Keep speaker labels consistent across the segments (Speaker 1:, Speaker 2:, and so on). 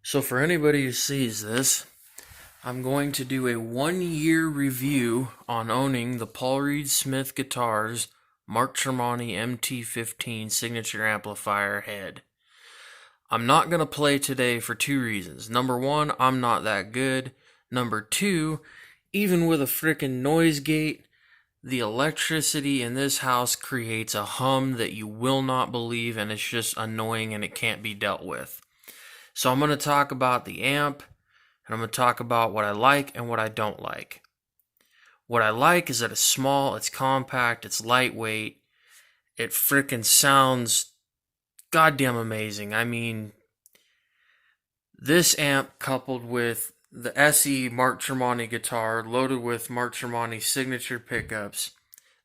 Speaker 1: So for anybody who sees this, I'm going to do a 1-year review on owning the Paul Reed Smith Guitars Mark Tremonti MT15 signature amplifier head. I'm not going to play today for two reasons. Number one, I'm not that good. Number two, even with a frickin' noise gate, the electricity in this house creates a hum that you will not believe, and it's just annoying and it can't be dealt with. So I'm going to talk about the amp, and I'm going to talk about what I like and what I don't like. What I like is that it's small, it's compact, it's lightweight, it frickin' sounds goddamn amazing. I mean, this amp coupled with the SE Mark Tremonti guitar loaded with Mark Tremonti signature pickups,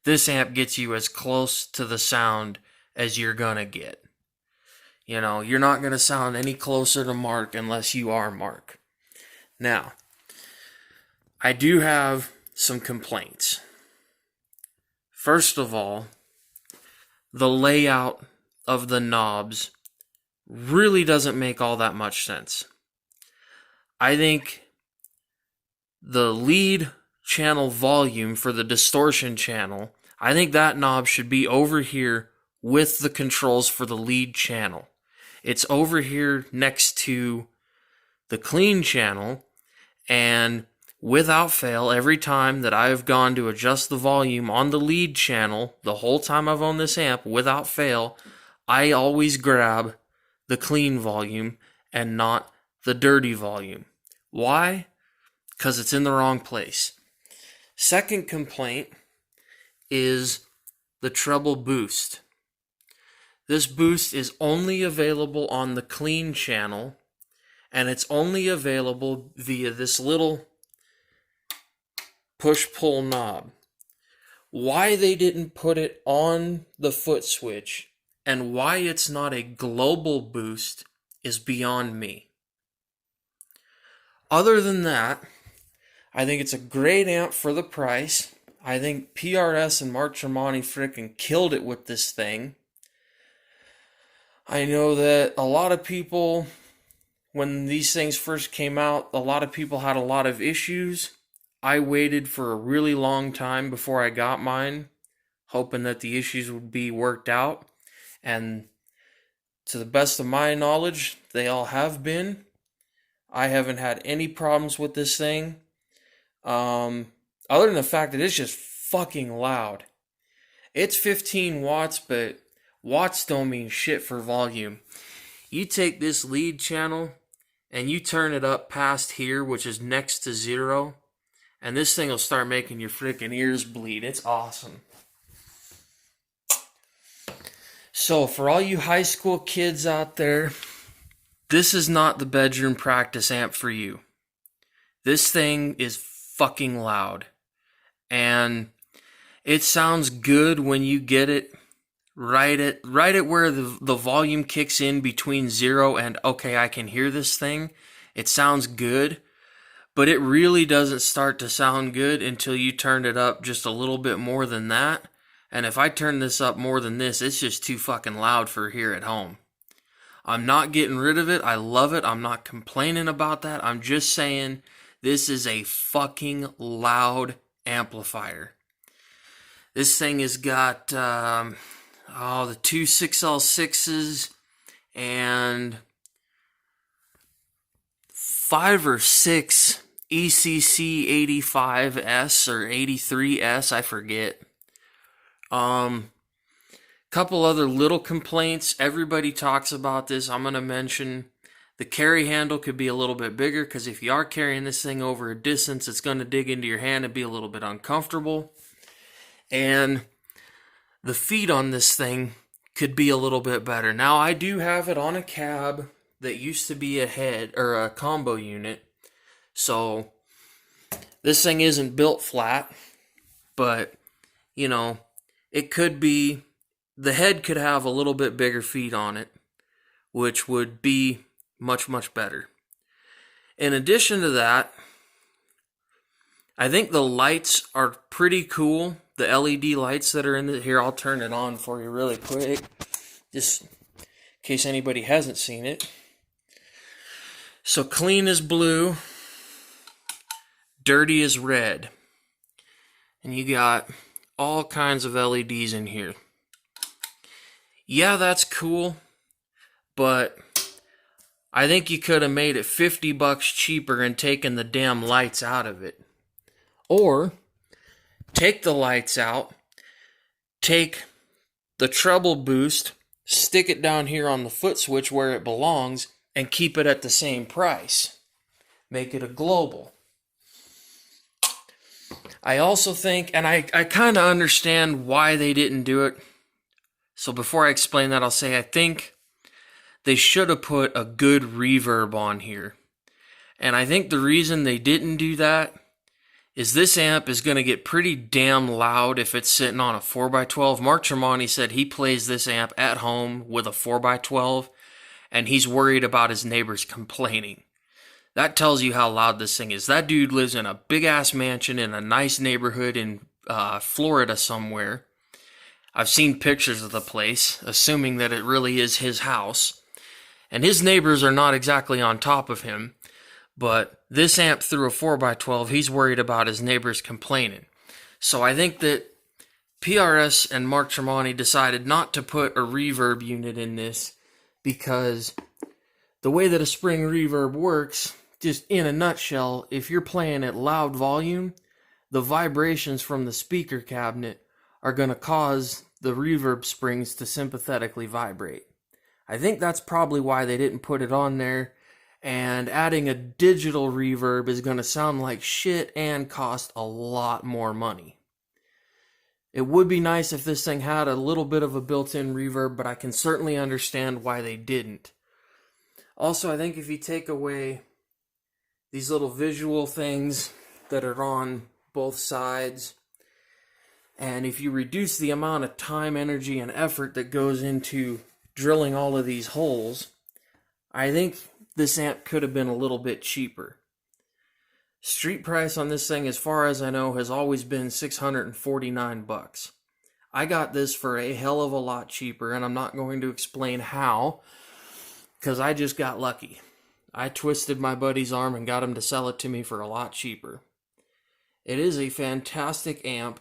Speaker 1: this amp gets you as close to the sound as you're gonna get. You know, you're not gonna sound any closer to Mark unless you are Mark. Now, I do have some complaints. First of all, the layout of the knobs really doesn't make all that much sense. I think the lead channel volume for the distortion channel, I think that knob should be over here with the controls for the lead channel. It's over here next to the clean channel, and without fail, every time that I've gone to adjust the volume on the lead channel, the whole time I've owned this amp, without fail, I always grab the clean volume and not the dirty volume. Why? Because it's in the wrong place. Second complaint is the treble boost. This boost is only available on the clean channel, and it's only available via this little push-pull knob. Why they didn't put it on the foot switch and why it's not a global boost is beyond me. Other than that, I think it's a great amp for the price. I think PRS and Mark Tremonti frickin' killed it with this thing. I know that a lot of people, when these things first came out, a lot of people had a lot of issues. I waited for a really long time before I got mine, hoping that the issues would be worked out. And to the best of my knowledge, they all have been. I haven't had any problems with this thing. Other than the fact that it's just fucking loud. It's 15 watts, but watts don't mean shit for volume. You take this lead channel and you turn it up past here, which is next to 0, and this thing will start making your freaking ears bleed. It's awesome. So for all you high school kids out there, this is not the bedroom practice amp for you. This thing is fucking loud. And it sounds good when you get it right at where the volume kicks in between 0 and okay, I can hear this thing. It sounds good. But it really doesn't start to sound good until you turn it up just a little bit more than that. And if I turn this up more than this, it's just too fucking loud for here at home. I'm not getting rid of it. I love it. I'm not complaining about that. I'm just saying this is a fucking loud amplifier. This thing has got the two 6L6s and 5 or 6 ECC 85S or 83S, I forget. Couple other little complaints. Everybody talks about this. I'm going to mention the carry handle could be a little bit bigger, because if you are carrying this thing over a distance, it's going to dig into your hand and be a little bit uncomfortable. And the feet on this thing could be a little bit better. Now, I do have it on a cab that used to be a head or a combo unit, so this thing isn't built flat, but you know, it could be, the head could have a little bit bigger feet on it, which would be much, much better. In addition to that, I think the lights are pretty cool. The LED lights that are in here, I'll turn it on for you really quick, just in case anybody hasn't seen it. So clean is blue, dirty is red. And you got all kinds of LEDs in here. Yeah, that's cool, but I think you could have made it $50 cheaper and taken the damn lights out of it. Or take the lights out, take the treble boost, stick it down here on the foot switch where it belongs, and keep it at the same price. Make it a global. I also think, and I kind of understand why they didn't do it. So before I explain that, I'll say I think they should have put a good reverb on here. And I think the reason they didn't do that is this amp is going to get pretty damn loud if it's sitting on a 4x12. Mark Tremonti said he plays this amp at home with a 4x12, and he's worried about his neighbors complaining. That tells you how loud this thing is. That dude lives in a big-ass mansion in a nice neighborhood in Florida somewhere. I've seen pictures of the place, assuming that it really is his house. And his neighbors are not exactly on top of him. But this amp through a 4x12, he's worried about his neighbors complaining. So I think that PRS and Mark Tremonti decided not to put a reverb unit in this because the way that a spring reverb works, just in a nutshell, if you're playing at loud volume, the vibrations from the speaker cabinet are going to cause the reverb springs to sympathetically vibrate. I think that's probably why they didn't put it on there. And adding a digital reverb is going to sound like shit and cost a lot more money. It would be nice if this thing had a little bit of a built-in reverb, but I can certainly understand why they didn't. Also, I think if you take away these little visual things that are on both sides, and if you reduce the amount of time, energy, and effort that goes into drilling all of these holes, I think this amp could have been a little bit cheaper. Street price on this thing, as far as I know, has always been $649. I got this for a hell of a lot cheaper, and I'm not going to explain how, because I just got lucky. I twisted my buddy's arm and got him to sell it to me for a lot cheaper. It is a fantastic amp.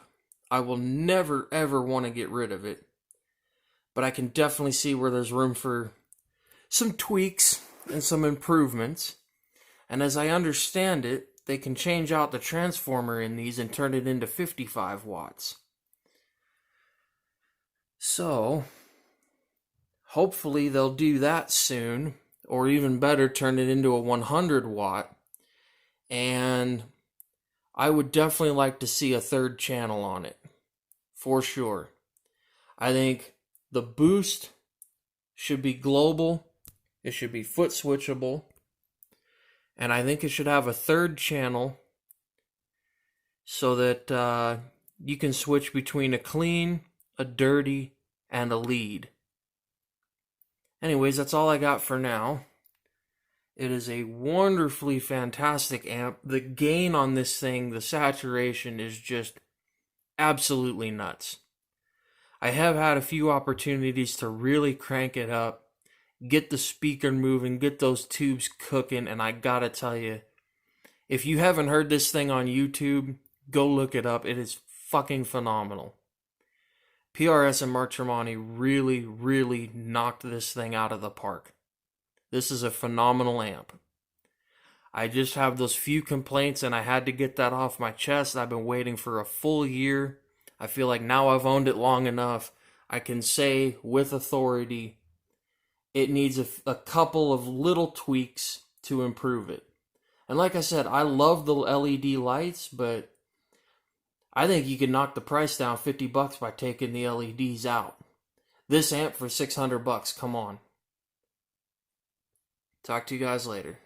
Speaker 1: I will never, ever want to get rid of it. But I can definitely see where there's room for some tweaks and some improvements. And as I understand it, they can change out the transformer in these and turn it into 55 watts. So, hopefully they'll do that soon, or even better, turn it into a 100 watt. And I would definitely like to see a third channel on it, for sure. I think the boost should be global, it should be foot switchable, and I think it should have a third channel so that you can switch between a clean, a dirty, and a lead. Anyways, that's all I got for now. It is a wonderfully fantastic amp. The gain on this thing, the saturation, is just absolutely nuts. I have had a few opportunities to really crank it up, get the speaker moving, get those tubes cooking, and I gotta tell you, if you haven't heard this thing on YouTube, go look it up. It is fucking phenomenal. PRS and Mark Tremonti really, really knocked this thing out of the park. This is a phenomenal amp. I just have those few complaints, and I had to get that off my chest. I've been waiting for a full year. I feel like now I've owned it long enough. I can say with authority, it needs a couple of little tweaks to improve it. And like I said, I love the LED lights, but I think you can knock the price down $50 by taking the LEDs out. This amp for $600, come on. Talk to you guys later.